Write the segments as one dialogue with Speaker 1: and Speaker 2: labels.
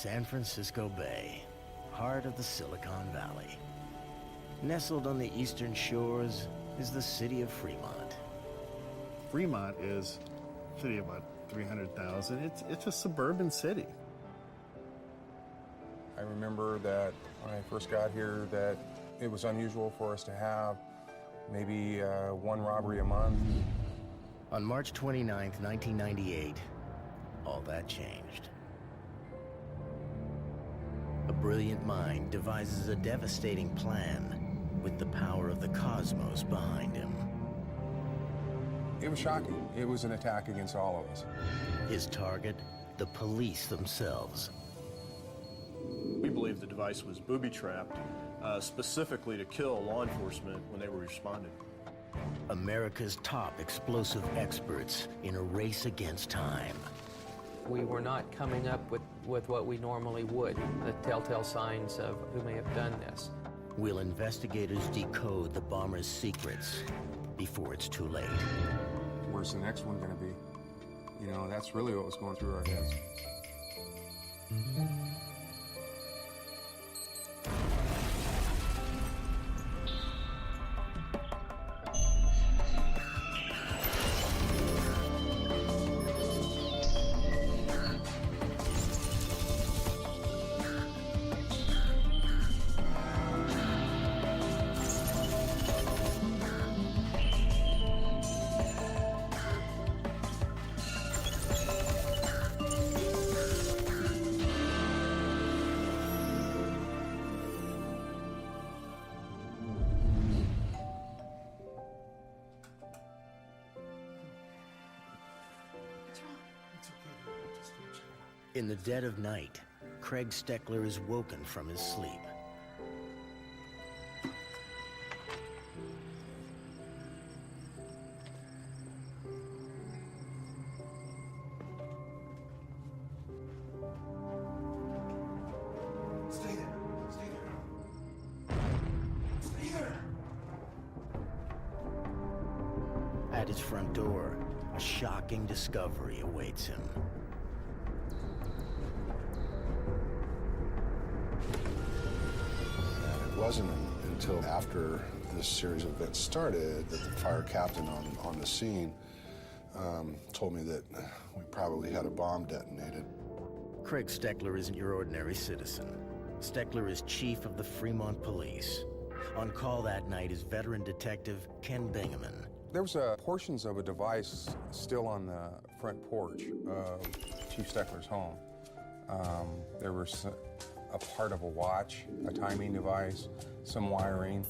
Speaker 1: San Francisco Bay, heart of the Silicon Valley. Nestled on the eastern shores is the city of Fremont.
Speaker 2: Fremont is a city of about 300,000. It's a suburban city.
Speaker 3: I remember that when I first got here that it was unusual for us to have maybe one robbery a month.
Speaker 1: On March 29th, 1998, all that changed. A brilliant mind devises a devastating plan with the power of the cosmos behind him.
Speaker 3: It was shocking. It was an attack against all of us.
Speaker 1: His target, the police themselves.
Speaker 4: We believe the device was booby-trapped, specifically to kill law enforcement when they were responding.
Speaker 1: America's top explosive experts in a race against time.
Speaker 5: We were not coming up with what we normally would, the telltale signs of who may have done this.
Speaker 1: Will investigators decode the bomber's secrets before it's too late?
Speaker 3: Where's the next one going to be? You know, that's really what was going through our heads.
Speaker 1: In the dead of night, Craig Steckler is woken from his sleep.
Speaker 6: Stay there. Stay there. Stay there.
Speaker 1: At his front door, a shocking discovery awaits him.
Speaker 7: It wasn't until after this series of events started that the fire captain on the scene told me that we probably had a bomb detonated.
Speaker 1: Craig Steckler isn't your ordinary citizen. Steckler is chief of the Fremont Police. On call that night is veteran detective Ken Bingaman.
Speaker 3: There was portions of a device still on the front porch of Chief Steckler's home. There was a part of a watch, a timing device, some wiring,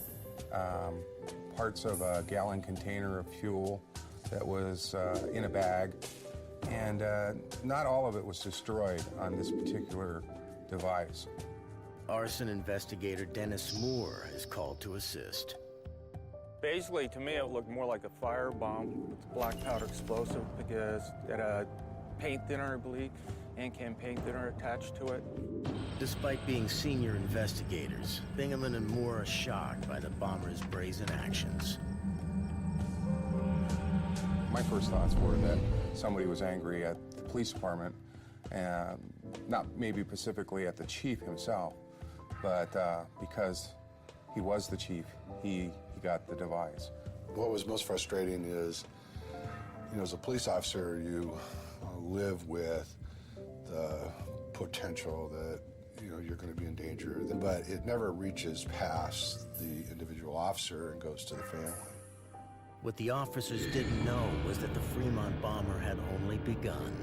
Speaker 3: parts of a gallon container of fuel that was in a bag, and not all of it was destroyed on this particular device.
Speaker 1: Arson investigator Dennis Moore is called to assist.
Speaker 8: Basically, to me, it looked more like a firebomb with black powder explosive because it had a paint thinner, I believe, and can paint thinner attached to it.
Speaker 1: Despite being senior investigators, Bingaman and Moore are shocked by the bomber's brazen actions.
Speaker 3: My first thoughts were that somebody was angry at the police department, and not maybe specifically at the chief himself, but because he was the chief, he got the device.
Speaker 7: What was most frustrating is, you know, as a police officer, you live with the potential that, you know, you're going to be in danger, but it never reaches past the individual officer and goes to the family.
Speaker 1: What the officers didn't know was that the Fremont bomber had only begun.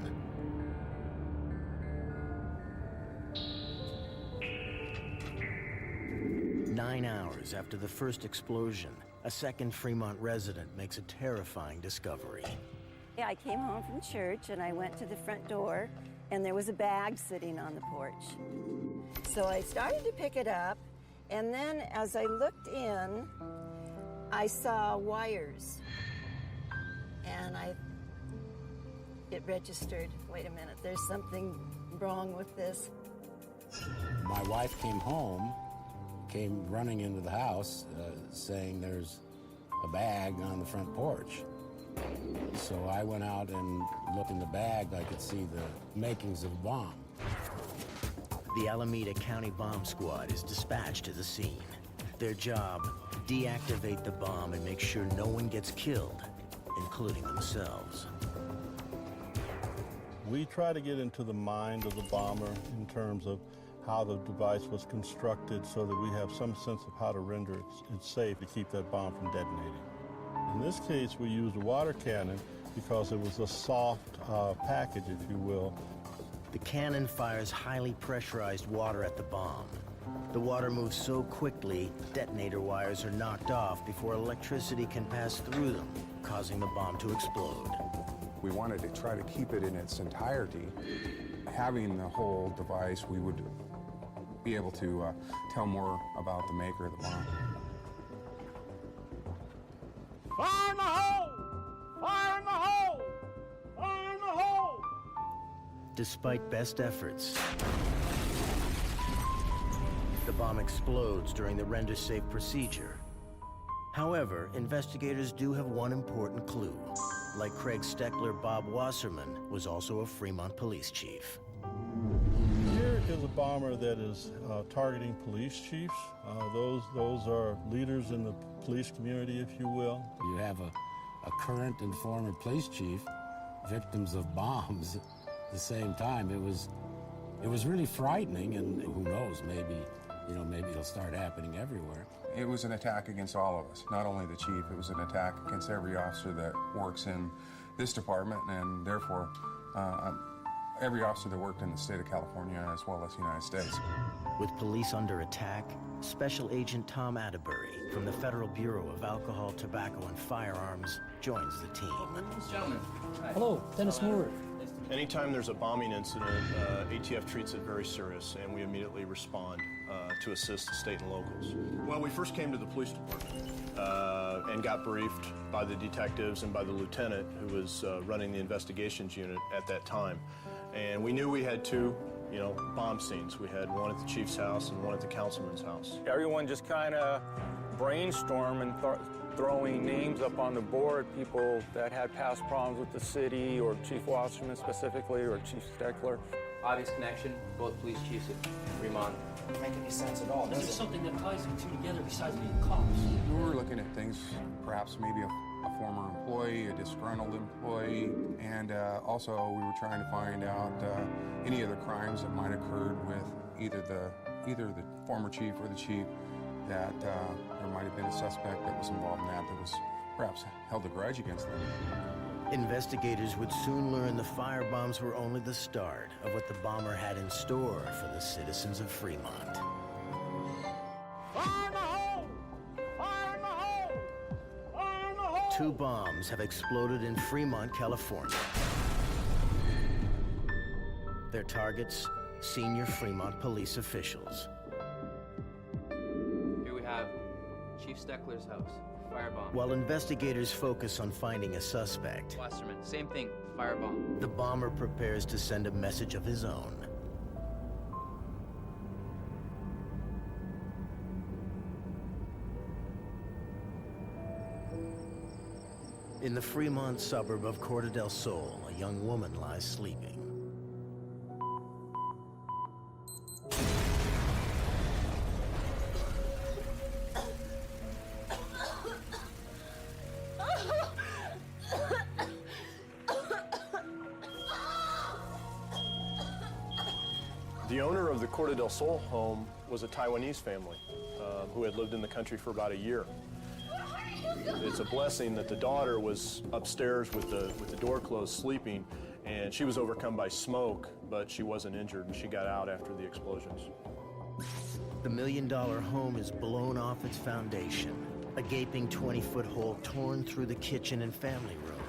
Speaker 1: Nine hours after the first explosion, a second Fremont resident makes a terrifying discovery.
Speaker 9: Yeah, I came home from church and I went to the front door and there was a bag sitting on the porch. So I started to pick it up, and then as I looked in, I saw wires. And it registered, wait a minute, there's something wrong with this.
Speaker 10: My wife came home, came running into the house saying there's a bag on the front porch. So I went out and looked in the bag. I could see the makings of a bomb.
Speaker 1: The Alameda County Bomb Squad is dispatched to the scene. Their job, deactivate the bomb and make sure no one gets killed, including themselves.
Speaker 2: We try to get into the mind of the bomber in terms of how the device was constructed so that we have some sense of how to render it safe to keep that bomb from detonating. In this case, we used a water cannon because it was a soft package, if you will.
Speaker 1: The cannon fires highly pressurized water at the bomb. The water moves so quickly, detonator wires are knocked off before electricity can pass through them, causing the bomb to explode.
Speaker 3: We wanted to try to keep it in its entirety. Having the whole device, we would be able to tell more about the maker of the bomb.
Speaker 2: Fire in the hole! Fire in the hole! Fire in the hole!
Speaker 1: Despite best efforts, the bomb explodes during the render-safe procedure. However, investigators do have one important clue. Like Craig Steckler, Bob Wasserman was also a Fremont police chief.
Speaker 2: Here is a bomber that is targeting police chiefs. Those are leaders in the police community, if you will.
Speaker 10: You have a current and former police chief, victims of bombs at the same time. It was really frightening, and who knows, maybe it'll start happening everywhere.
Speaker 3: It was an attack against all of us, not only the chief. It was an attack against every officer that works in this department, and therefore every officer that worked in the state of California as well as the United States.
Speaker 1: With police under attack, Special Agent Tom Atterbury from the Federal Bureau of Alcohol, Tobacco, and Firearms joins the team.
Speaker 11: Gentlemen.
Speaker 12: Hello, Dennis Moore.
Speaker 4: Anytime there's a bombing incident, ATF treats it very serious, and we immediately respond to assist the state and locals. Well, we first came to the police department and got briefed by the detectives and by the lieutenant who was running the investigations unit at that time. And we knew we had two, bomb scenes. We had one at the chief's house and one at the councilman's house.
Speaker 8: Everyone just kind of brainstormed and throwing names up on the board, people that had past problems with the city, or Chief Wasserman specifically, or Chief Steckler.
Speaker 11: Obvious connection, both police chiefs at Fremont.
Speaker 12: Doesn't make any sense at all. Is there something that ties the two together besides being cops?
Speaker 3: We were looking at things, perhaps maybe a former employee, a disgruntled employee, and also we were trying to find out any other crimes that might have occurred with either the former chief or the chief, that there might have been a suspect that was involved in that was perhaps held a grudge against them.
Speaker 1: Investigators would soon learn the firebombs were only the start of what the bomber had in store for the citizens of Fremont.
Speaker 2: Fire in the hole! Fire in the hole! Fire in the hole!
Speaker 1: 2 bombs have exploded in Fremont, California. Their targets, senior Fremont police officials.
Speaker 11: Here we have Chief Steckler's house, firebomb.
Speaker 1: While investigators focus on finding a suspect,
Speaker 11: Wasserman, same thing, firebomb.
Speaker 1: the bomber prepares to send a message of his own. In the Fremont suburb of Corte del Sol, a young woman lies sleeping.
Speaker 4: The owner of the Corte del Sol home was a Taiwanese family who had lived in the country for about a year. It's a blessing that the daughter was upstairs with the door closed sleeping, and she was overcome by smoke, but she wasn't injured, and she got out after the explosions.
Speaker 1: The $1 million home is blown off its foundation, a gaping 20-foot hole torn through the kitchen and family room.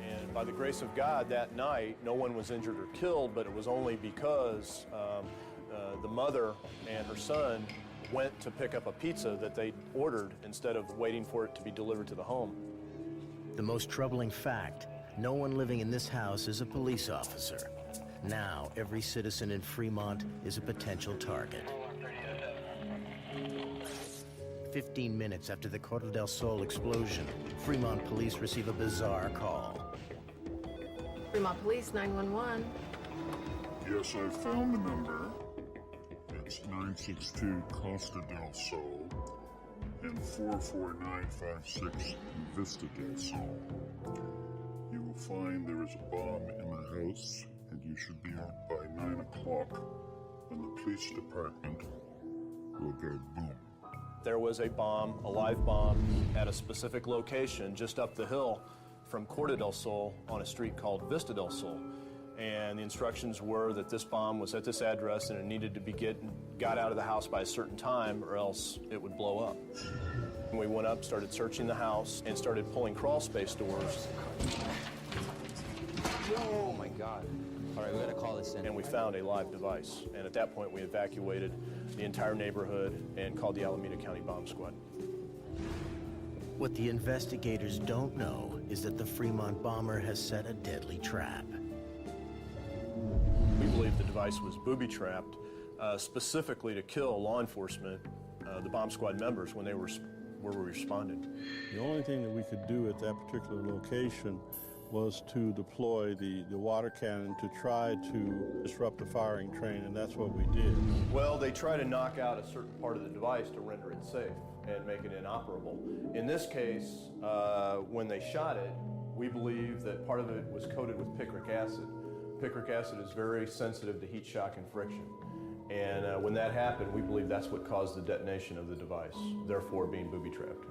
Speaker 4: And by the grace of God, that night, no one was injured or killed, but it was only because the mother and her son went to pick up a pizza that they ordered instead of waiting for it to be delivered to the home.
Speaker 1: The most troubling fact, no one living in this house is a police officer. Now, every citizen in Fremont is a potential target. 15 minutes after the Corte del Sol explosion, Fremont police receive a bizarre call.
Speaker 13: Fremont Police, 911. Yes, I found the number. It's 962 Costa del Sol and 44956 Vista del Sol. You will find there is a bomb in the house, and you should be out by 9 o'clock, and the police department will go boom.
Speaker 4: There was a bomb, a live bomb, at a specific location just up the hill from Corte del Sol on a street called Vista del Sol. And the instructions were that this bomb was at this address and it needed to be got out of the house by a certain time or else it would blow up. And we went up, started searching the house, and started pulling crawl space doors.
Speaker 11: Oh my God. All right, we gotta call this in.
Speaker 4: And we found a live device. And at that point, we evacuated the entire neighborhood and called the Alameda County Bomb Squad.
Speaker 1: What the investigators don't know is that the Fremont bomber has set a deadly trap.
Speaker 4: We believe the device was booby-trapped, specifically to kill law enforcement, the bomb squad members, when they were responding.
Speaker 2: The only thing that we could do at that particular location was to deploy the water cannon to try to disrupt the firing train, and that's what we did.
Speaker 4: Well, they try to knock out a certain part of the device to render it safe and make it inoperable. In this case, when they shot it, we believe that part of it was coated with picric acid. Picric acid is very sensitive to heat shock and friction. And when that happened, we believe that's what caused the detonation of the device, therefore being booby-trapped.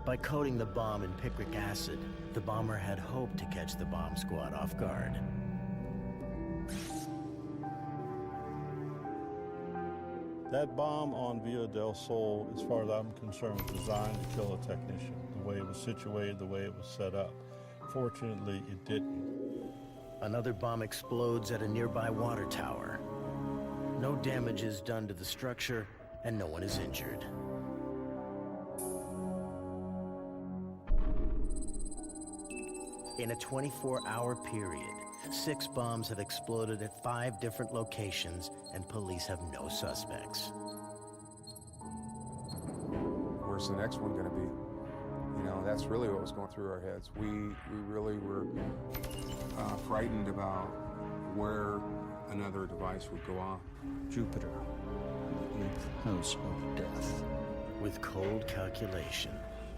Speaker 1: By coating the bomb in picric acid, the bomber had hoped to catch the bomb squad off guard.
Speaker 2: That bomb on Villa del Sol, as far as I'm concerned, was designed to kill a technician. The way it was situated, the way it was set up. Fortunately, it didn't.
Speaker 1: Another bomb explodes at a nearby water tower. No damage is done to the structure, and no one is injured. In a 24-hour period, 6 bombs have exploded at 5 different locations, and police have no suspects.
Speaker 3: Where's the next one going to be? You know, that's really what was going through our heads. We really were frightened about where another device would go off.
Speaker 6: Jupiter, the 8th house of death.
Speaker 1: With cold calculation,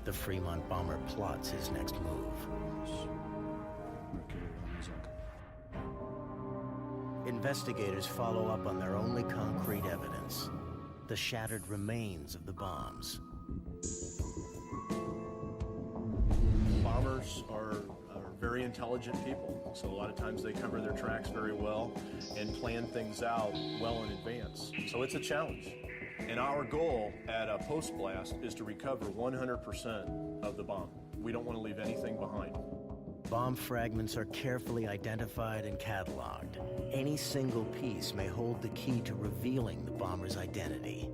Speaker 1: the Fremont bomber plots his next move.
Speaker 6: Mercury runs on.
Speaker 1: Investigators follow up on their only concrete evidence, the shattered remains of the bombs.
Speaker 4: Bombers are very intelligent people, so a lot of times they cover their tracks very well and plan things out well in advance. So it's a challenge. And our goal at a post-blast is to recover 100% of the bomb. We don't want to leave anything behind.
Speaker 1: Bomb fragments are carefully identified and cataloged. Any single piece may hold the key to revealing the bomber's identity.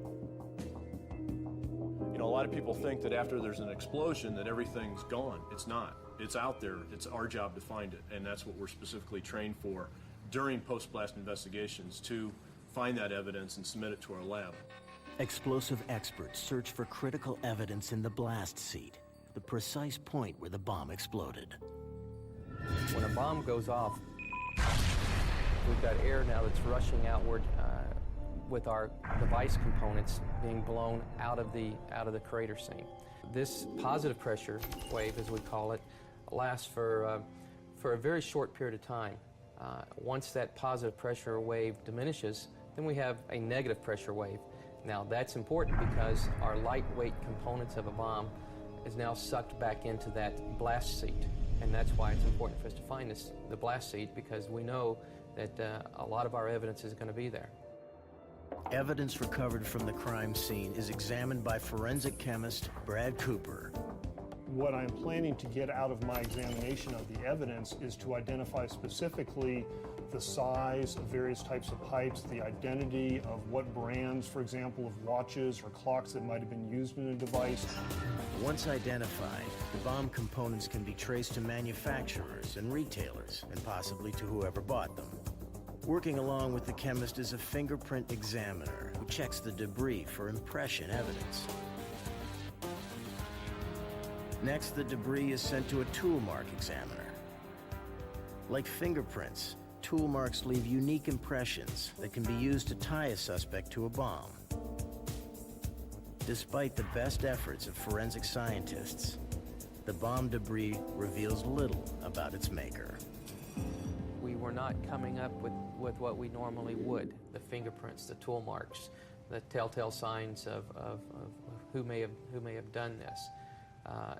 Speaker 4: You know, a lot of people think that after there's an explosion that everything's gone. It's not. It's out there. It's our job to find it, and that's what we're specifically trained for during post-blast investigations, to find that evidence and submit it to our lab.
Speaker 1: Explosive experts search for critical evidence in the blast seat, the precise point where the bomb exploded.
Speaker 5: When a bomb goes off, we've got air now that's rushing outward with our device components being blown out of the crater scene. This positive pressure wave, as we call it, lasts for a very short period of time. Once that positive pressure wave diminishes, then we have a negative pressure wave. Now that's important because our lightweight components of a bomb is now sucked back into that blast seat. And that's why it's important for us to find the blast seat, because we know that a lot of our evidence is going to be there.
Speaker 1: Evidence recovered from the crime scene is examined by forensic chemist Brad Cooper.
Speaker 14: What I'm planning to get out of my examination of the evidence is to identify specifically the size of various types of pipes, the identity of what brands, for example, of watches or clocks that might have been used in a device.
Speaker 1: Once identified, the bomb components can be traced to manufacturers and retailers, and possibly to whoever bought them. Working along with the chemist is a fingerprint examiner who checks the debris for impression evidence. Next, the debris is sent to a tool mark examiner. Like fingerprints, tool marks leave unique impressions that can be used to tie a suspect to a bomb. Despite the best efforts of forensic scientists, the bomb debris reveals little about its maker.
Speaker 5: We were not coming up with what we normally would: the fingerprints, the tool marks, the telltale signs of who may have done this.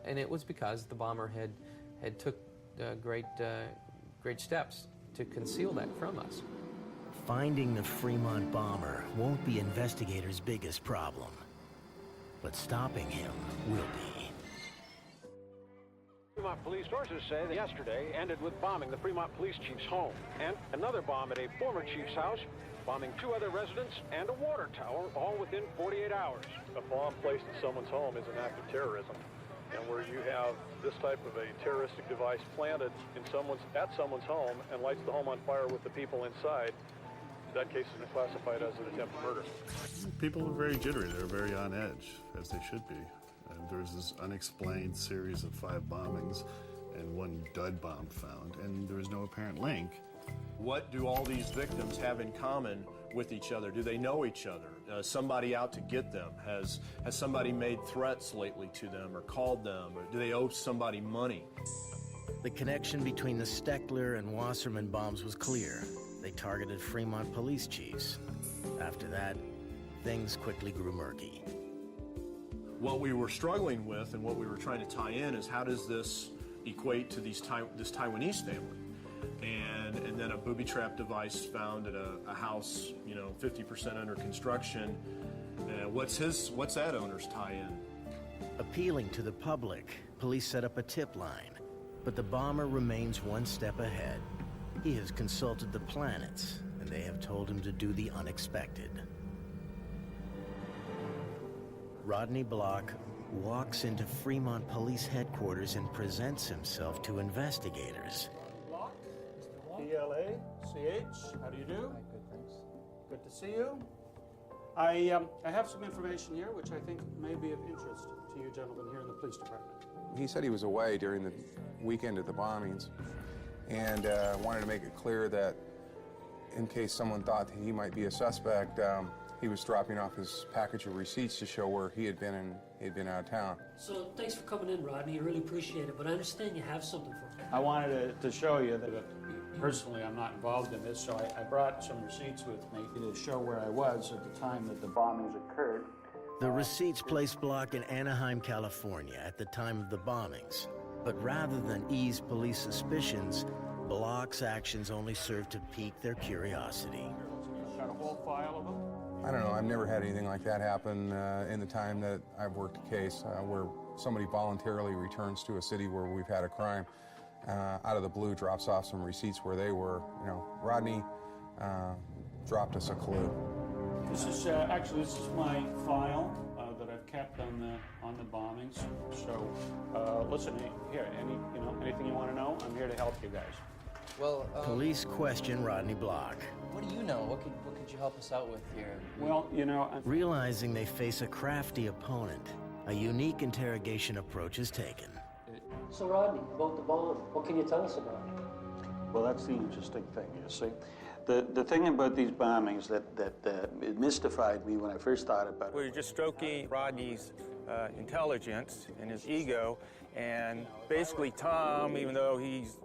Speaker 5: And it was because the bomber had took great steps to conceal that from us.
Speaker 1: Finding the Fremont bomber won't be investigators' biggest problem, but stopping him will be.
Speaker 15: Fremont police sources say that yesterday ended with bombing the Fremont police chief's home, and another bomb at a former chief's house, bombing 2 other residents and a water tower, all within 48 hours.
Speaker 14: A bomb placed in someone's home is an act of terrorism. And where you have this type of a terroristic device planted at someone's home and lights the home on fire with the people inside, that case is classified as an attempted murder.
Speaker 2: People are very jittery. They're very on edge, as they should be. And there's this unexplained series of 5 bombings and 1 dud bomb found, and there is no apparent link.
Speaker 4: What do all these victims have in common with each other? Do they know each other? Somebody out to get them? Has somebody made threats lately to them or called them? Or do they owe somebody money?
Speaker 1: The connection between the Steckler and Wasserman bombs was clear. They targeted Fremont police chiefs. After that, things quickly grew murky.
Speaker 4: What we were struggling with and what we were trying to tie in is, how does this equate to this Taiwanese family? And then a booby-trapped device found at a house, 50% under construction. What's that owner's tie-in?
Speaker 1: Appealing to the public, police set up a tip line, but the bomber remains one step ahead. He has consulted the planets, and they have told him to do the unexpected. Rodney Block walks into Fremont Police Headquarters and presents himself to investigators.
Speaker 16: E01, how do you do? Good, thanks. Good to see you. I have some information here which I think may be of interest to you gentlemen here in the police department.
Speaker 3: He said he was away during the weekend of the bombings and wanted to make it clear that in case someone thought that he might be a suspect, he was dropping off his package of receipts to show where he had been out of town.
Speaker 12: So thanks for coming in, Rodney. I really appreciate it, but I understand you have something for me.
Speaker 16: I wanted to show you that personally I'm not involved in this, so I brought some receipts with me to show where I was at the time that the bombings occurred.
Speaker 1: The receipts placed Block in Anaheim, California at the time of the bombings. But rather than ease police suspicions, Block's actions only served to pique their curiosity.
Speaker 16: Got a whole file of them?
Speaker 3: I don't know, I've never had anything like that happen in the time that I've worked a case where somebody voluntarily returns to a city where we've had a crime, out of the blue drops off some receipts where they were. Rodney dropped us a clue.
Speaker 16: This is this is my file that I've kept on the bombings. So listen, here, anything you want to know, I'm here to help you guys.
Speaker 11: Well,
Speaker 1: Police question Rodney Block.
Speaker 11: What do you know? What could you help us out with here?
Speaker 16: Well,
Speaker 1: Realizing they face a crafty opponent, a unique interrogation approach is taken.
Speaker 12: So Rodney, about the bomb, what can you tell us about it?
Speaker 16: Well, that's the interesting thing, you see. The thing about these bombings that it mystified me when I first thought about it.
Speaker 8: We were just stroking Rodney's intelligence and his ego, and basically Tom, even though he's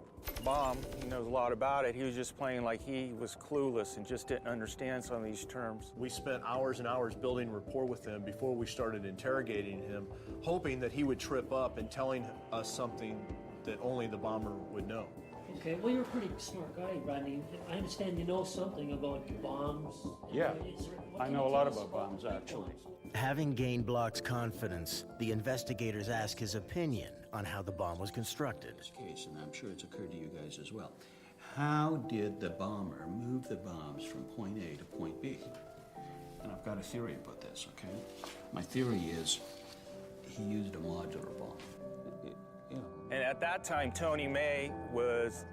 Speaker 8: bomb, he knows a lot about it, he was just playing like he was clueless and just didn't understand some of these terms.
Speaker 4: We spent hours and hours building rapport with him before we started interrogating him, hoping that he would trip up and telling us something that only the bomber would know.
Speaker 12: Okay, well, you're a pretty smart guy, Rodney. I understand you know something about bombs.
Speaker 16: Yeah, I know a lot about bombs, actually.
Speaker 1: Having gained Block's confidence, the investigators ask his opinion on how the bomb was constructed.
Speaker 17: This case, and I'm sure it's occurred to you guys as well. How did the bomber move the bombs from point A to point B? And I've got a theory about this, okay? My theory is he used a modular bomb.
Speaker 8: And at that time, Tony May was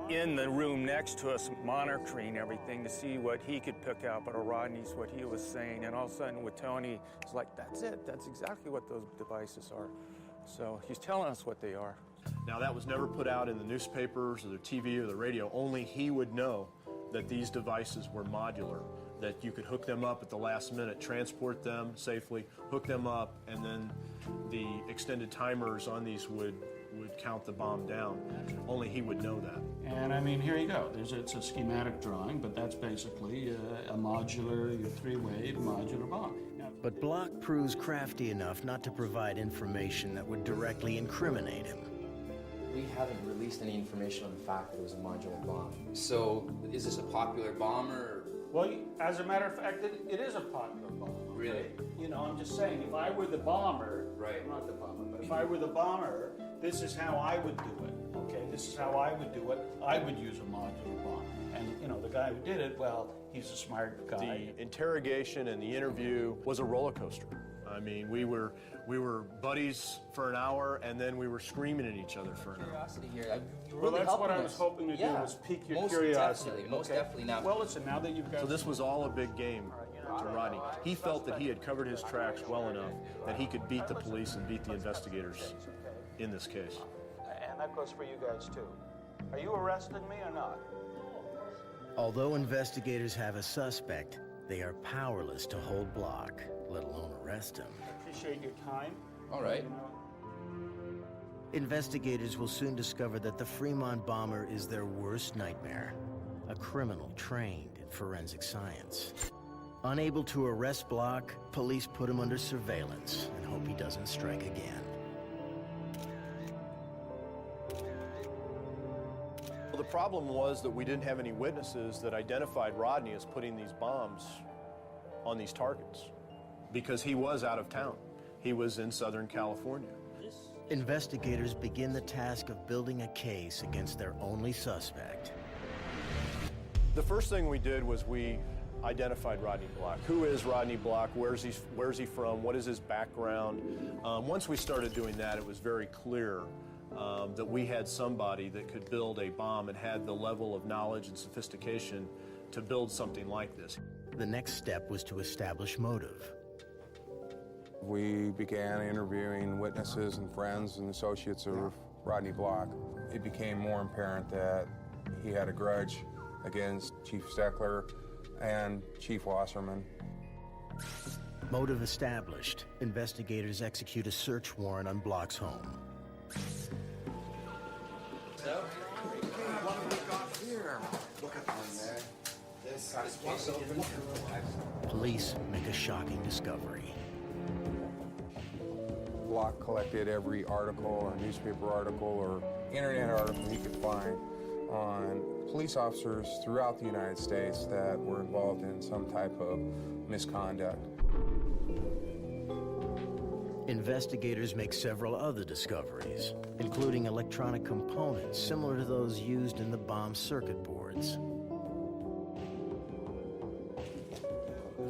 Speaker 8: in the room next to us monitoring everything to see what he could pick out out of Rodney's, what he was saying. And all of a sudden with Tony, it's like, that's it. That's exactly what those devices are. So he's telling us what they are.
Speaker 4: Now, that was never put out in the newspapers or the TV or the radio. Only he would know that these devices were modular, that you could hook them up at the last minute, transport them safely, hook them up, and then the extended timers on these would count the bomb down. Only he would know that.
Speaker 17: And I mean, here you go. It's a schematic drawing, but that's basically a modular, three-way modular bomb. Now,
Speaker 1: But Block proves crafty enough not to provide information that would directly incriminate him.
Speaker 11: We haven't released any information on the fact that it was a modular bomb. So, is this a popular bomb or?
Speaker 16: Well, as a matter of fact, it is a popular bomb. Okay?
Speaker 11: Really?
Speaker 16: You know, I'm just saying, if I were the bomber,
Speaker 11: right?
Speaker 16: Not the bomber, but if I were the bomber, this is how I would do it. Okay, this is how I would do it. I would use a modular bomb. And, you know, the guy who did it, well, he's a smart guy.
Speaker 4: The interrogation and the interview was a roller coaster. I mean, we were buddies for an hour, and then we were screaming at each other for an hour.
Speaker 11: Curiosity here.
Speaker 16: Well, that's what I was hoping to do, was pique your curiosity.
Speaker 11: Most definitely. Now,
Speaker 16: well, listen, now that you've got...
Speaker 4: So this was all a big game to Rodney. He felt that he had covered his tracks well enough that he could beat the police and beat the investigators in this case.
Speaker 16: And that goes for you guys, too. Are you arresting me or not?
Speaker 1: Although investigators have a suspect, they are powerless to hold Block, let alone arrest him.
Speaker 16: Appreciate your time.
Speaker 11: All right.
Speaker 1: Investigators will soon discover that the Fremont bomber is their worst nightmare, a criminal trained in forensic science. Unable to arrest Block, police put him under surveillance and hope he doesn't strike again.
Speaker 4: Well, the problem was that we didn't have any witnesses that identified Rodney as putting these bombs on these targets because he was out of town. He was in Southern California.
Speaker 1: Investigators begin the task of building a case against their only suspect.
Speaker 4: The first thing we did was we identified Rodney Block. Who is Rodney Block? Where's he from? What is his background? Once we started doing that, it was very clear that we had somebody that could build a bomb and had the level of knowledge and sophistication to build something like this.
Speaker 1: The next step was to establish motive.
Speaker 3: We began interviewing witnesses and friends and associates of Rodney Block. It became more apparent that he had a grudge against Chief Steckler and Chief Wasserman.
Speaker 1: Motive established, investigators execute a search warrant on Block's home.
Speaker 6: Look at one there. This case open.
Speaker 1: Police make a shocking discovery.
Speaker 3: Block collected every article or newspaper article or internet article he could find on police officers throughout the United States that were involved in some type of misconduct.
Speaker 1: Investigators make several other discoveries, including electronic components similar to those used in the bomb circuit boards.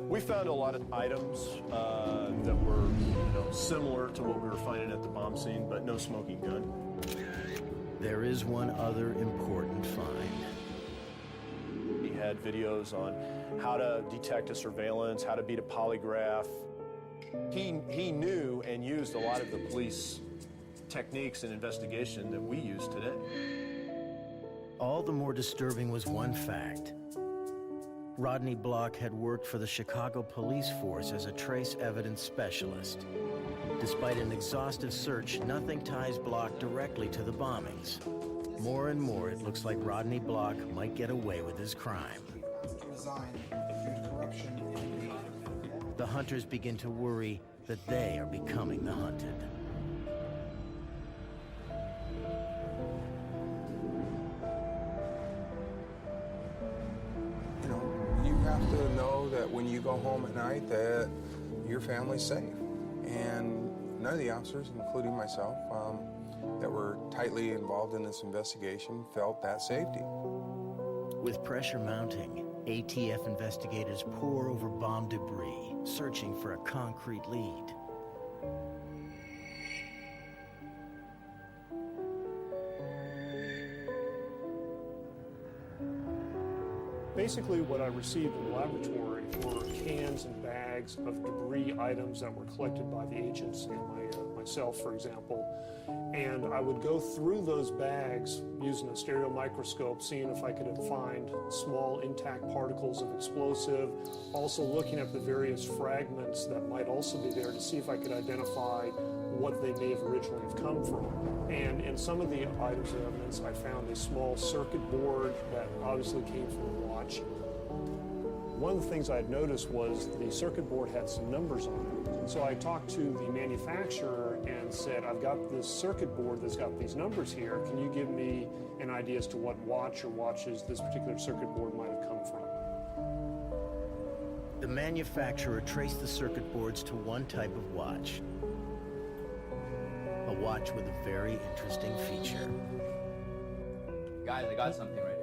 Speaker 4: We found a lot of items that were similar to what we were finding at the bomb scene, but no smoking gun.
Speaker 1: There is one other important find.
Speaker 4: He had videos on how to detect a surveillance, how to beat a polygraph. He knew and used a lot of the police techniques in investigation that we use today.
Speaker 1: All the more disturbing was one fact. Rodney Block had worked for the Chicago police force as a trace evidence specialist. Despite an exhaustive search, nothing ties Block directly to the bombings. More and more, it looks like Rodney Block might get away with his crime. The hunters begin to worry that they are becoming the hunted.
Speaker 3: You have to know that when you go home at night that your family's safe. And none of the officers, including myself, that were tightly involved in this investigation felt that safety.
Speaker 1: With pressure mounting, ATF investigators pore over bomb debris, searching for a concrete lead.
Speaker 14: Basically, what I received in the laboratory were cans and bags of debris items that were collected by the agents in my myself, for example. And I would go through those bags using a stereo microscope, seeing if I could find small intact particles of explosive, also looking at the various fragments that might also be there to see if I could identify what they may have originally have come from. And in some of the items of evidence, I found a small circuit board that obviously came from a watch. One of the things I had noticed was the circuit board had some numbers on it. So I talked to the manufacturer and said, I've got this circuit board that's got these numbers here. Can you give me an idea as to what watch or watches this particular circuit board might have come from?
Speaker 1: The manufacturer traced the circuit boards to one type of watch. A watch with a very interesting feature.
Speaker 11: Guys, I got something right here.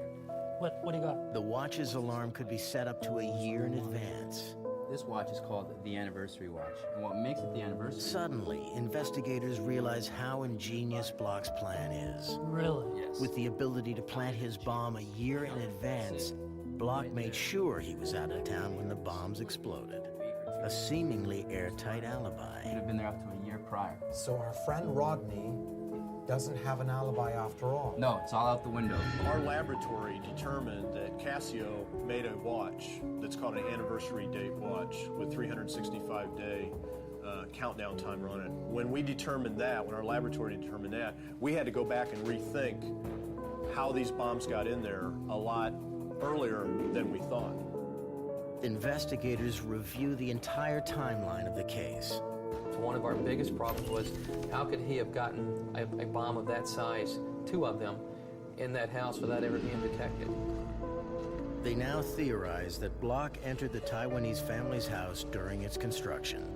Speaker 12: What do you got?
Speaker 1: The watch's alarm could be set up to a year in advance.
Speaker 11: This watch is called the anniversary watch. And what makes it the anniversary?
Speaker 1: Suddenly, investigators realize how ingenious Block's plan is.
Speaker 12: Really?
Speaker 11: Yes.
Speaker 1: With the ability to plant his bomb a year in advance, Block made sure he was out of town when the bombs exploded. A seemingly airtight alibi.
Speaker 11: Could have been there up to a year prior.
Speaker 6: So our friend Rodney doesn't have an alibi after all.
Speaker 11: No, it's all out the window.
Speaker 4: Our laboratory determined that Casio made a watch that's called an anniversary date watch with 365-day countdown timer on it. When we determined that, when our laboratory determined that, we had to go back and rethink how these bombs got in there a lot earlier than we thought.
Speaker 1: Investigators review the entire timeline of the case.
Speaker 5: One of our biggest problems was how could he have gotten a bomb of that size, two of them, in that house without ever being detected?
Speaker 1: They now theorize that Block entered the Taiwanese family's house during its construction.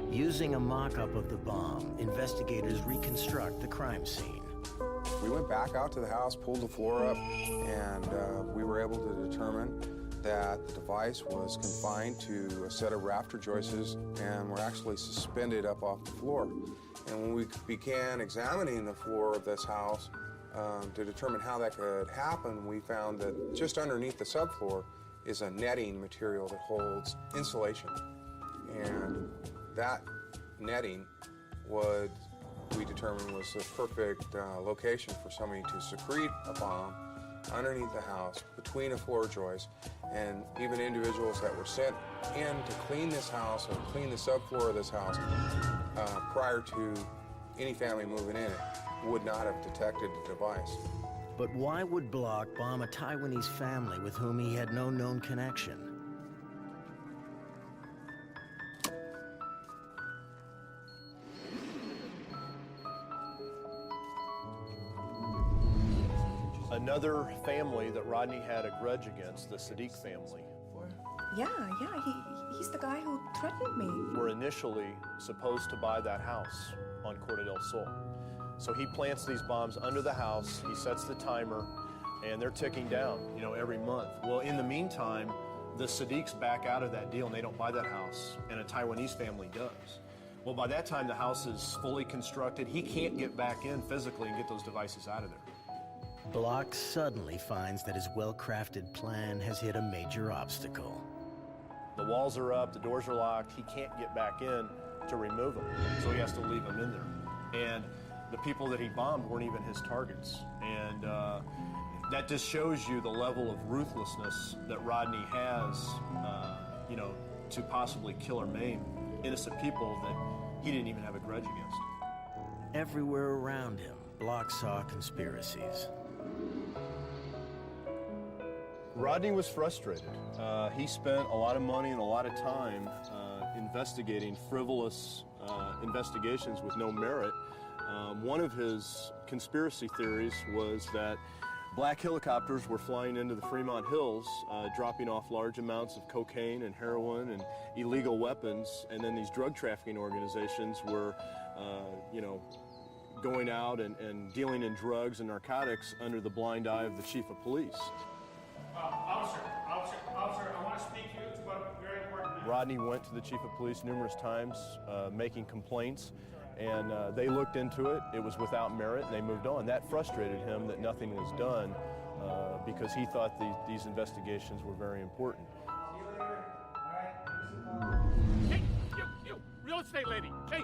Speaker 1: Using a mock-up of the bomb, investigators reconstruct the crime scene.
Speaker 3: We went back out to the house, pulled the floor up, and we were able to determine that the device was confined to a set of rafter joists and were actually suspended up off the floor. And when we began examining the floor of this house to determine how that could happen, we found that just underneath the subfloor is a netting material that holds insulation. And that netting we determined was the perfect location for somebody to secrete a bomb underneath the house, between a floor joist, and even individuals that were sent in to clean this house or clean the subfloor of this house prior to any family moving in it would not have detected the device.
Speaker 1: But why would Block bomb a Taiwanese family with whom he had no known connection?
Speaker 4: Another family that Rodney had a grudge against, the Sadiq family,
Speaker 18: Yeah, he's the guy who threatened me.
Speaker 4: were initially supposed to buy that house on Corte del Sol. So he plants these bombs under the house, he sets the timer, and they're ticking down, every month. Well, in the meantime, the Sadiqs back out of that deal and they don't buy that house, and a Taiwanese family does. Well, by that time, the house is fully constructed. He can't get back in physically and get those devices out of there.
Speaker 1: Block suddenly finds that his well-crafted plan has hit a major obstacle.
Speaker 4: The walls are up, the doors are locked, he can't get back in to remove them, so he has to leave them in there. And the people that he bombed weren't even his targets. And that just shows you the level of ruthlessness that Rodney has, to possibly kill or maim innocent people that he didn't even have a grudge against.
Speaker 1: Everywhere around him, Block saw conspiracies.
Speaker 4: Rodney was frustrated. He spent a lot of money and a lot of time investigating frivolous investigations with no merit. One of his conspiracy theories was that black helicopters were flying into the Fremont Hills, dropping off large amounts of cocaine and heroin and illegal weapons, and then these drug trafficking organizations were, going out and dealing in drugs and narcotics under the blind eye of the chief of police.
Speaker 16: Officer, I want to speak to you about a very important matter.
Speaker 4: Rodney went to the chief of police numerous times making complaints, and they looked into it. It was without merit, and they moved on. That frustrated him that nothing was done because he thought these investigations were very important.
Speaker 16: Hey, you, real estate lady, hey.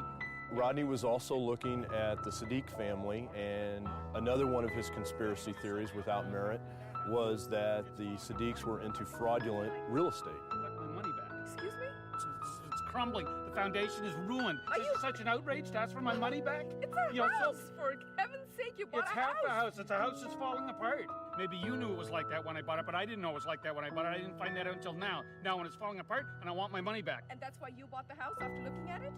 Speaker 4: Rodney was also looking at the Sadiq family, and another one of his conspiracy theories without merit was that the Sadiqs were into fraudulent real estate.
Speaker 16: My money back.
Speaker 18: Excuse me?
Speaker 16: It's crumbling. The foundation is ruined. This is such an outrage to ask for my money back.
Speaker 18: It's a house, for heaven's sake, you bought
Speaker 16: It's
Speaker 18: a
Speaker 16: half
Speaker 18: house.
Speaker 16: the house. It's a house that's falling apart. Maybe you knew it was like that when I bought it, but I didn't know it was like that when I bought it. I didn't find that out until now. Now when it's falling apart, and I want my money back.
Speaker 18: And that's why you bought the house after looking at it?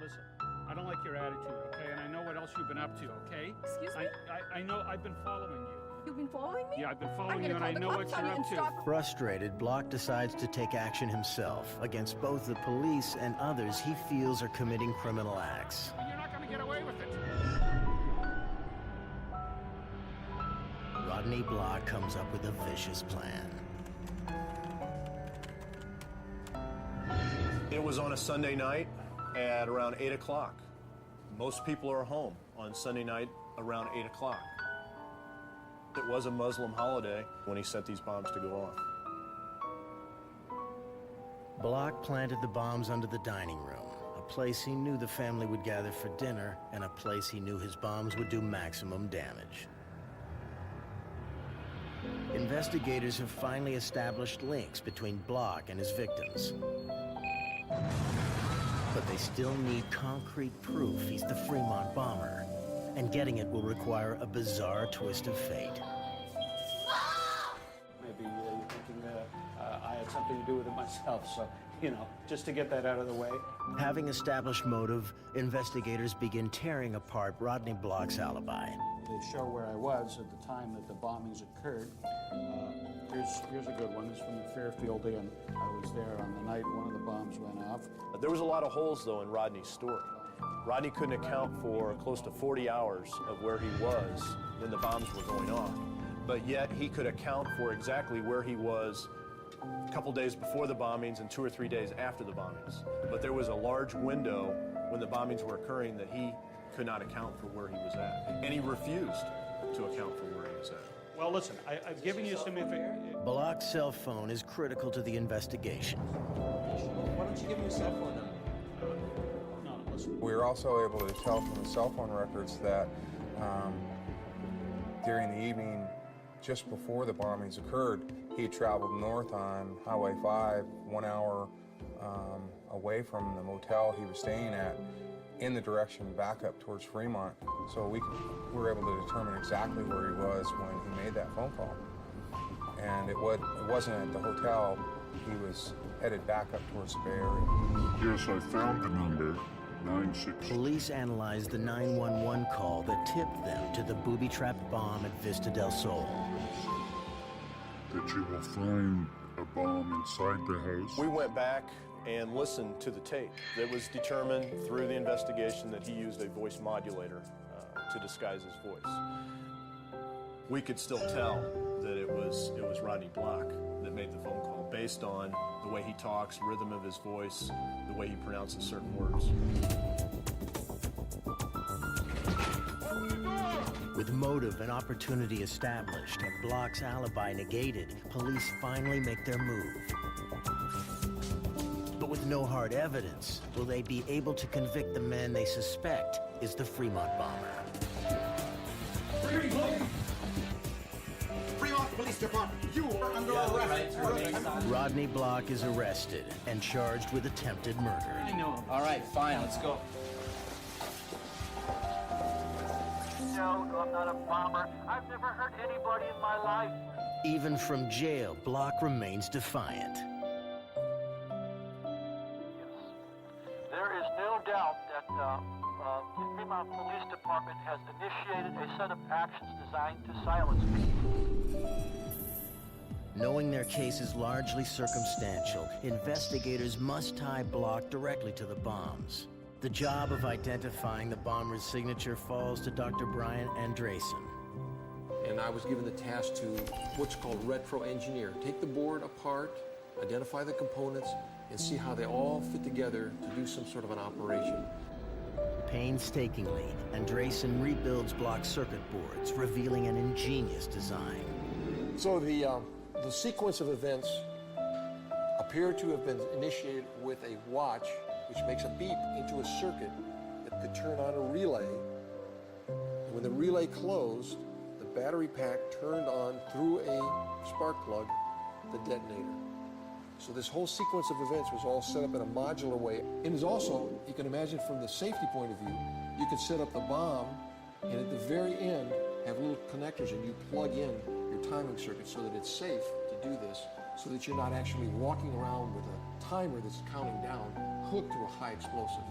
Speaker 16: Listen, I don't like your attitude, okay? And I know what else you've been up to, okay?
Speaker 18: Excuse me?
Speaker 16: I know I've been following you.
Speaker 18: You've been following me?
Speaker 16: Yeah, I've been following you, and I know what you're up to.
Speaker 1: Frustrated, Block decides to take action himself against both the police and others he feels are committing criminal acts.
Speaker 16: You're not going to get away with it.
Speaker 1: Rodney Block comes up with a vicious plan.
Speaker 4: It was on a Sunday night at around 8 o'clock. Most people are home on Sunday night around 8 o'clock. It was a Muslim holiday when he set these bombs to go off.
Speaker 1: Block planted the bombs under the dining room, a place he knew the family would gather for dinner, and a place he knew his bombs would do maximum damage. Investigators have finally established links between Block and his victims. But they still need concrete proof he's the Fremont bomber, and getting it will require a bizarre twist of fate.
Speaker 16: Maybe you're thinking I had something to do with it myself, so, just to get that out of the way.
Speaker 1: Having established motive, investigators begin tearing apart Rodney Block's alibi.
Speaker 16: They show where I was at the time that the bombings occurred. Here's a good one. This is from the Fairfield Inn. I was there on the night one of the bombs went off.
Speaker 4: There was a lot of holes, though, in Rodney's story. Rodney couldn't account for close to 40 hours of where he was when the bombs were going off. But yet he could account for exactly where he was a couple days before the bombings and 2 or 3 days after the bombings. But there was a large window when the bombings were occurring that he could not account for where he was at. And he refused to account for where he was at.
Speaker 16: Well, listen, I've given you some information.
Speaker 1: Block's cell phone is critical to the investigation.
Speaker 11: Why don't you give me your cell phone number?
Speaker 16: No, listen.
Speaker 3: We were also able to tell from the cell phone records that during the evening, just before the bombings occurred, he had traveled north on Highway 5, 1 hour away from the motel he was staying at, in the direction back up towards Fremont. So we were able to determine exactly where he was when he made that phone call. And it wasn't at the hotel. He was headed back up towards the Bay Area.
Speaker 13: Yes, I found the number, 96.
Speaker 1: Police analyzed the 911 call that tipped them to the booby-trapped bomb at Vista del Sol.
Speaker 13: That you will find a bomb inside the house.
Speaker 4: We went back and listened to the tape. It was determined through the investigation that he used a voice modulator to disguise his voice. We could still tell that it was Rodney Block that made the phone call based on the way he talks, rhythm of his voice, the way he pronounces certain words.
Speaker 1: With motive and opportunity established and Block's alibi negated, police finally make their move. But with no hard evidence, will they be able to convict the man they suspect is the Fremont bomber?
Speaker 6: Fremont Police Department, you are under arrest.
Speaker 1: Rodney Block is arrested and charged with attempted murder.
Speaker 11: I know. All right, fine, let's go.
Speaker 19: No, I'm not a bomber. I've never hurt anybody in my life.
Speaker 1: Even from jail, Block remains defiant.
Speaker 19: There is no doubt that the Fremont Police Department has initiated a set of actions designed to silence me.
Speaker 1: Knowing their case is largely circumstantial, investigators must tie Block directly to the bombs. The job of identifying the bomber's signature falls to Dr. Brian Andresen.
Speaker 20: And I was given the task to what's called retro-engineer. Take the board apart, identify the components, and see how they all fit together to do some sort of an operation.
Speaker 1: Painstakingly, Andresen rebuilds block circuit boards, revealing an ingenious design.
Speaker 20: So the sequence of events appear to have been initiated with a watch, which makes a beep into a circuit that could turn on a relay. And when the relay closed, the battery pack turned on through a spark plug the detonator. So this whole sequence of events was all set up in a modular way. And is also, you can imagine from the safety point of view, you could set up the bomb and at the very end have little connectors and you plug in your timing circuit so that it's safe to do this, so that you're not actually walking around with a timer that's counting down hooked to a high explosive.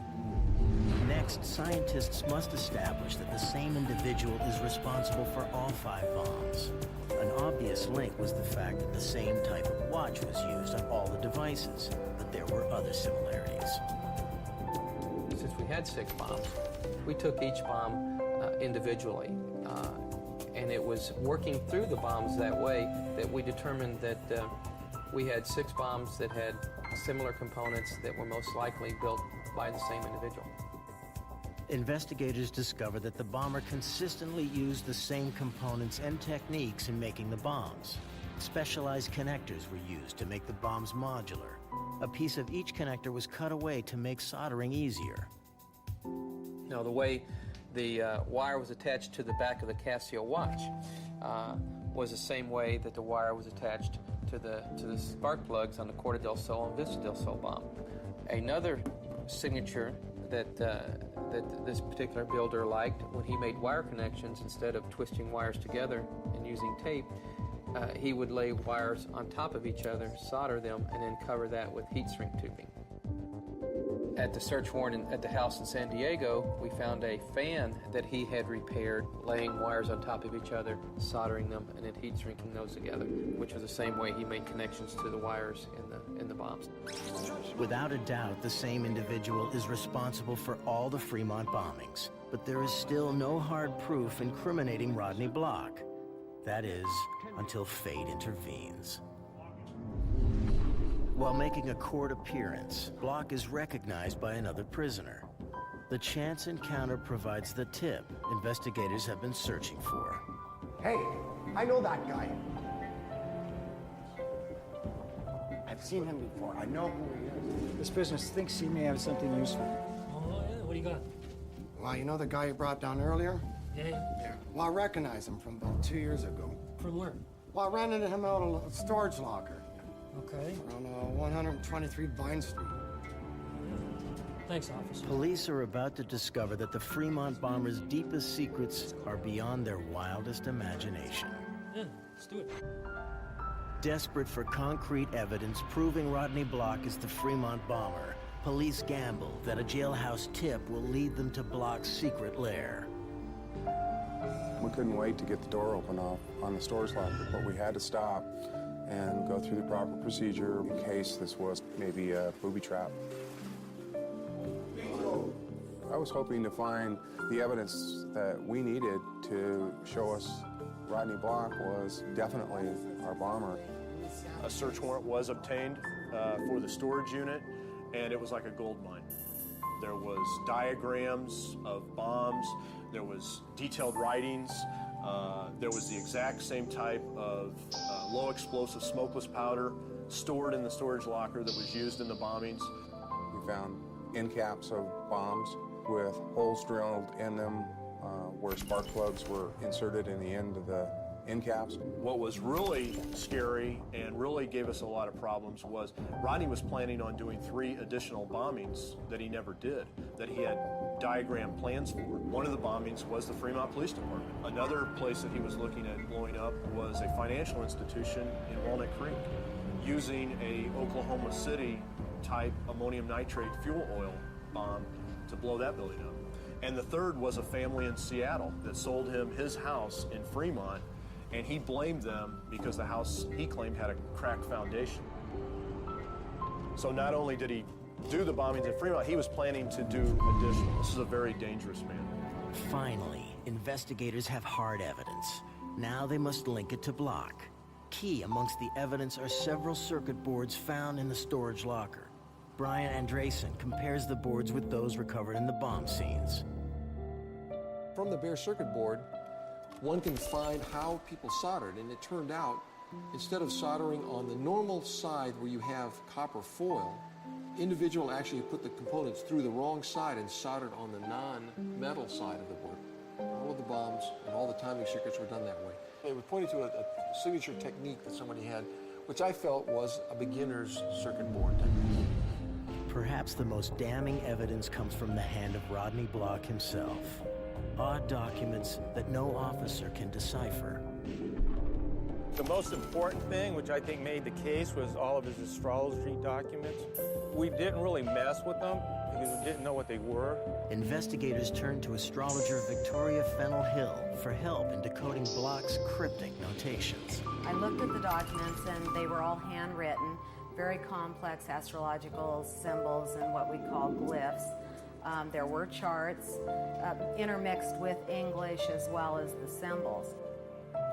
Speaker 1: Next, scientists must establish that the same individual is responsible for all 5 bombs. An obvious link was the fact that the same type of watch was used on all the devices, but there were other similarities.
Speaker 5: Since we had 6 bombs, we took each bomb individually, and it was working through the bombs that way that we determined that we had 6 bombs that had similar components that were most likely built by the same individual.
Speaker 1: Investigators discovered that the bomber consistently used the same components and techniques in making the bombs. Specialized connectors were used to make the bombs modular. A piece of each connector was cut away to make soldering easier.
Speaker 5: Now, the way the wire was attached to the back of the Casio watch was the same way that the wire was attached to the spark plugs on the Corte del Sol and Vista del Sol bomb. Another signature that this particular builder liked, when he made wire connections, instead of twisting wires together and using tape, he would lay wires on top of each other, solder them, and then cover that with heat shrink tubing. At the search warrant at the house in San Diego, we found a fan that he had repaired, laying wires on top of each other, soldering them, and then heat shrinking those together, which was the same way he made connections to the wires in the bombs.
Speaker 1: Without a doubt, the same individual is responsible for all the Fremont bombings, but there is still no hard proof incriminating Rodney Block. That is, until fate intervenes. While making a court appearance, Block is recognized by another prisoner. The chance encounter provides the tip investigators have been searching for.
Speaker 6: Hey, I know that guy. I've seen him before. I know who he is.
Speaker 21: This prisoner thinks he may have something useful.
Speaker 12: Oh, yeah? What do you got?
Speaker 6: Well, you know the guy you brought down earlier?
Speaker 12: Yeah.
Speaker 6: Well, I recognize him from about 2 years ago.
Speaker 12: From where?
Speaker 6: Well, I ran into him out of a storage locker.
Speaker 12: Okay.
Speaker 6: On 123 Vine Street.
Speaker 12: Thanks, officer.
Speaker 1: Police are about to discover that the Fremont bombers' deepest secrets are beyond their wildest imagination.
Speaker 12: Yeah, let's do it.
Speaker 1: Desperate for concrete evidence proving Rodney Block is the Fremont bomber, police gamble that a jailhouse tip will lead them to Block's secret lair.
Speaker 3: We couldn't wait to get the door open off on the storage locker, but we had to stop and go through the proper procedure in case this was maybe a booby trap. I was hoping to find the evidence that we needed to show us Rodney Block was definitely our bomber.
Speaker 4: A search warrant was obtained for the storage unit, and it was like a gold mine. There was diagrams of bombs, there was detailed writings, there was the exact same type of low explosive smokeless powder stored in the storage locker that was used in the bombings.
Speaker 3: We found end caps of bombs with holes drilled in them where spark plugs were inserted in the end of the end caps.
Speaker 4: What was really scary and really gave us a lot of problems was Rodney was planning on doing 3 additional bombings that he never did, that he had diagram plans for. One of the bombings was the Fremont Police Department. Another place that he was looking at blowing up was a financial institution in Walnut Creek, using a Oklahoma City type ammonium nitrate fuel oil bomb to blow that building up. And the third was a family in Seattle that sold him his house in Fremont, and he blamed them because the house he claimed had a cracked foundation. So not only did he do the bombings in Fremont, he was planning to do additional. This is a very dangerous man.
Speaker 1: Finally, investigators have hard evidence. Now they must link it to Block. Key amongst the evidence are several circuit boards found in the storage locker. Brian Andresen compares the boards with those recovered in the bomb scenes.
Speaker 20: From the bare circuit board, one can find how people soldered, and it turned out, instead of soldering on the normal side where you have copper foil, individual actually put the components through the wrong side and soldered on the non-metal side of the board. All of the bombs and all the timing circuits were done that way. It was pointing to a signature technique that somebody had, which I felt was a beginner's circuit board technique.
Speaker 1: Perhaps the most damning evidence comes from the hand of Rodney Block himself. Odd documents that no officer can decipher.
Speaker 8: The most important thing, which I think made the case, was all of his astrology documents. We didn't really mess with them because we didn't know what they were.
Speaker 1: Investigators turned to astrologer Victoria Fennell Hill for help in decoding Block's cryptic notations.
Speaker 7: I looked at the documents and they were all handwritten, very complex astrological symbols and what we call glyphs. There were charts intermixed with English as well as the symbols.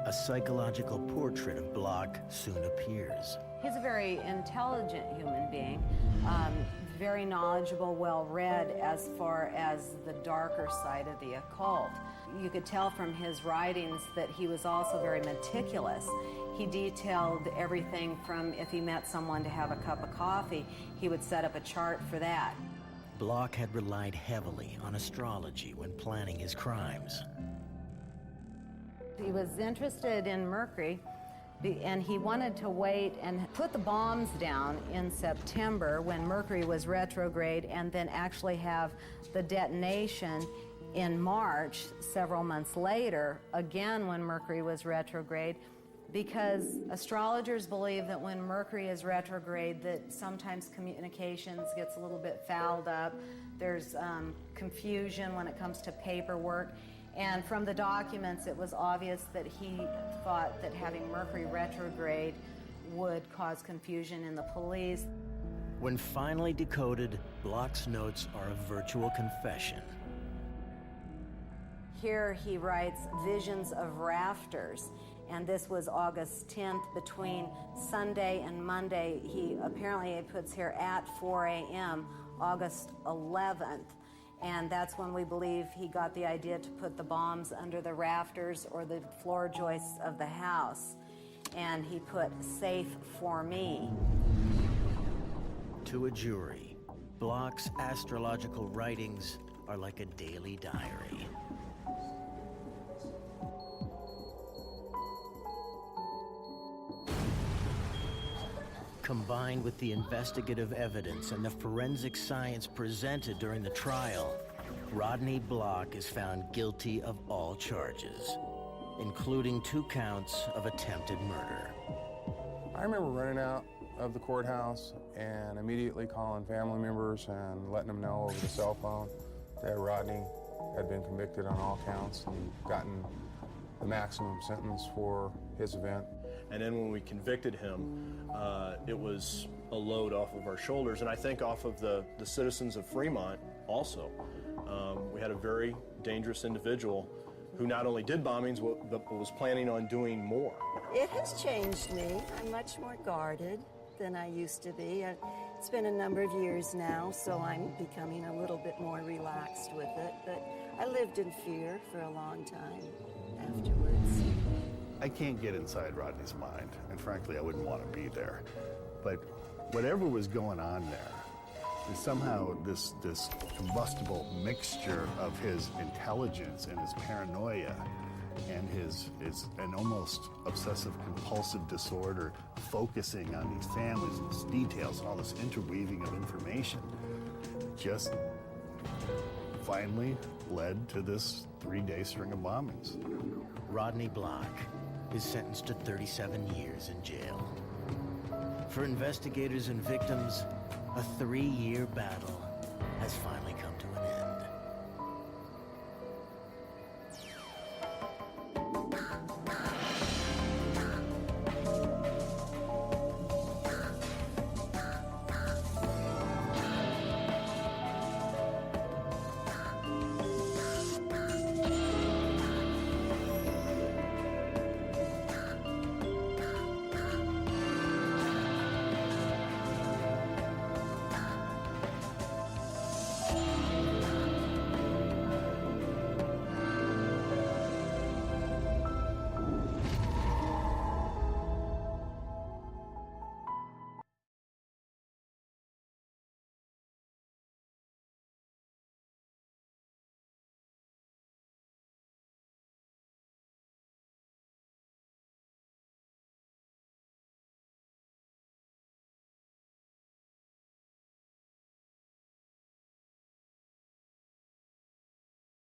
Speaker 1: A psychological portrait of Block soon appears.
Speaker 7: He's a very intelligent human being, very knowledgeable, well-read as far as the darker side of the occult. You could tell from his writings that he was also very meticulous. He detailed everything from if he met someone to have a cup of coffee, he would set up a chart for that.
Speaker 1: Block had relied heavily on astrology when planning his crimes.
Speaker 7: He was interested in Mercury, and he wanted to wait and put the bombs down in September when Mercury was retrograde, and then actually have the detonation in March, several months later, again when Mercury was retrograde, because astrologers believe that when Mercury is retrograde that sometimes communications gets a little bit fouled up. There's confusion when it comes to paperwork. And from the documents, it was obvious that he thought that having Mercury retrograde would cause confusion in the police.
Speaker 1: When finally decoded, Block's notes are a virtual confession.
Speaker 7: Here he writes visions of rafters, and this was August 10th. Between Sunday and Monday, he apparently puts here at 4 a.m., August 11th. And that's when we believe he got the idea to put the bombs under the rafters or the floor joists of the house. And he put safe for me.
Speaker 1: To a jury, Block's astrological writings are like a daily diary. Combined with the investigative evidence and the forensic science presented during the trial, Rodney Block is found guilty of all charges, including 2 counts of attempted murder.
Speaker 3: I remember running out of the courthouse and immediately calling family members and letting them know over the cell phone that Rodney had been convicted on all counts and gotten the maximum sentence for his event.
Speaker 4: And then when we convicted him, it was a load off of our shoulders, and I think off of the citizens of Fremont also. We had a very dangerous individual who not only did bombings, but was planning on doing more.
Speaker 9: It has changed me. I'm much more guarded than I used to be. It's been a number of years now, so I'm becoming a little bit more relaxed with it. But I lived in fear for a long time afterwards.
Speaker 22: I can't get inside Rodney's mind, and frankly, I wouldn't want to be there. But whatever was going on there, is somehow this combustible mixture of his intelligence and his paranoia and his an almost obsessive-compulsive disorder focusing on these families and these details and all this interweaving of information just finally led to this 3-day string of bombings.
Speaker 1: Rodney Block is sentenced to 37 years in jail. For investigators and victims, a 3-year battle has finally come to an end.